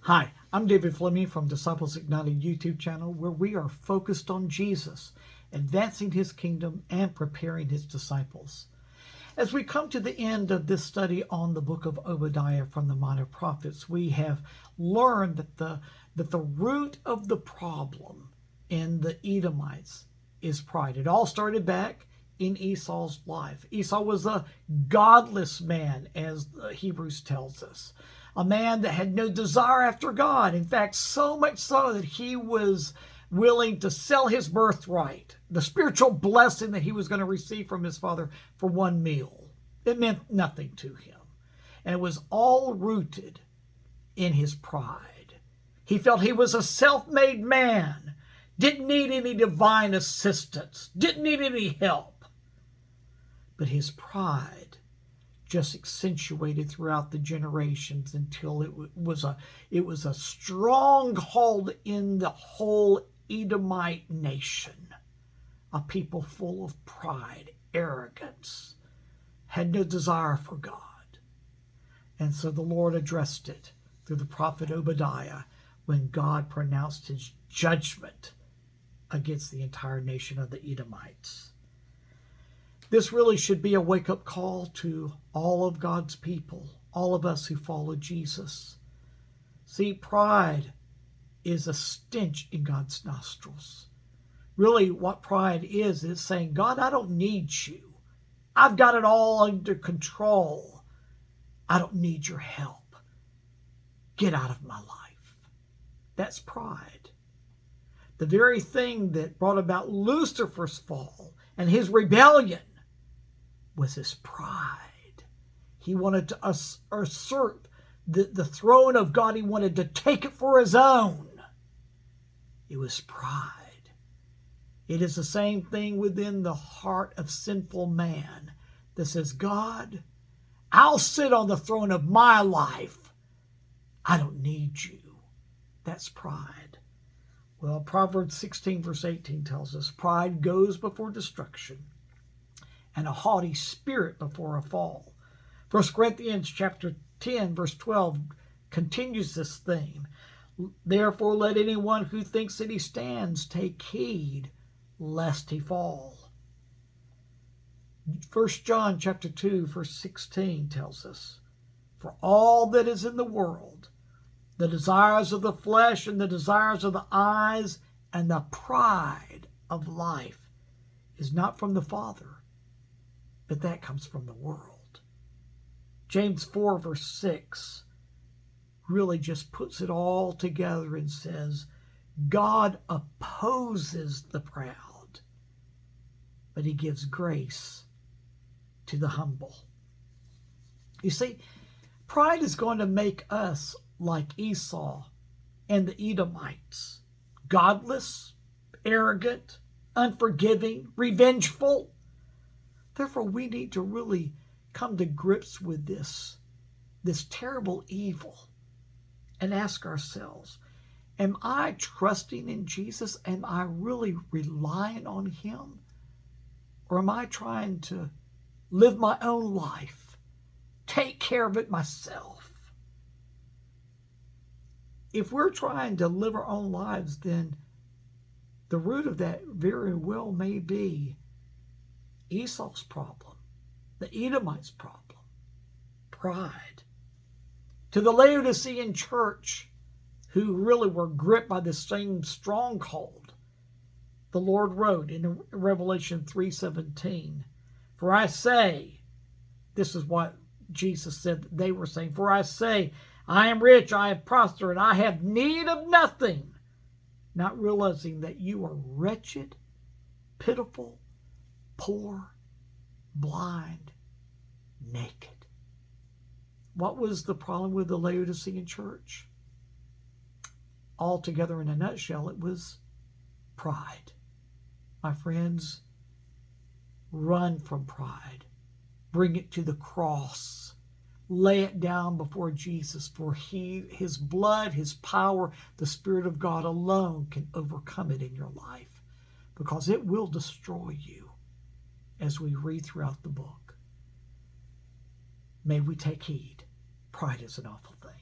Hi, I'm David Fleming from Disciples Ignited YouTube channel, where we are focused on Jesus, advancing his kingdom and preparing his disciples. As we come to the end of this study on the book of Obadiah from the Minor Prophets, we have learned that the root of the problem in the Edomites is pride. It all started back in Esau's life. Esau was a godless man, as Hebrews tells us. A man that had no desire after God. In fact, so much so that he was willing to sell his birthright, the spiritual blessing that he was going to receive from his father, for one meal. It meant nothing to him. And it was all rooted in his pride. He felt he was a self-made man, didn't need any divine assistance, didn't need any help. But his pride just accentuated throughout the generations until it was a stronghold in the whole Edomite nation. A people full of pride, arrogance, had no desire for God. And so the Lord addressed it through the prophet Obadiah when God pronounced his judgment against the entire nation of the Edomites. This really should be a wake-up call to all of God's people, all of us who follow Jesus. See, pride is a stench in God's nostrils. Really, what pride is saying, God, I don't need you. I've got it all under control. I don't need your help. Get out of my life. That's pride. The very thing that brought about Lucifer's fall and his rebellion was his pride. He wanted to usurp the throne of God. He wanted to take it for his own. It was pride. It is the same thing within the heart of sinful man that says, God, I'll sit on the throne of my life. I don't need you. That's pride. Well, Proverbs 16 verse 18 tells us, pride goes before destruction, and a haughty spirit before a fall. 1 Corinthians chapter 10, verse 12 continues this theme. Therefore, let anyone who thinks that he stands take heed, lest he fall. 1 John chapter 2, verse 16 tells us, for all that is in the world, the desires of the flesh and the desires of the eyes and the pride of life is not from the Father, but that comes from the world. James 4 verse 6 really just puts it all together and says, God opposes the proud, but he gives grace to the humble. You see, pride is going to make us like Esau and the Edomites, godless, arrogant, unforgiving, revengeful. Therefore, we need to really come to grips with this terrible evil and ask ourselves, am I trusting in Jesus? Am I really relying on him? Or am I trying to live my own life, take care of it myself? If we're trying to live our own lives, then the root of that very well may be Esau's problem, the Edomites' problem, pride. To the Laodicean church, who really were gripped by the same stronghold, the Lord wrote in Revelation 3:17, for I say, this is what Jesus said that they were saying, for I say, I am rich, I have prospered, and I have need of nothing, not realizing that you are wretched, pitiful, poor, blind, naked. What was the problem with the Laodicean church? Altogether, in a nutshell, it was pride. My friends, run from pride. Bring it to the cross. Lay it down before Jesus, for his blood, his power, the Spirit of God alone can overcome it in your life, because it will destroy you as we read throughout the book. May we take heed. Pride is an awful thing.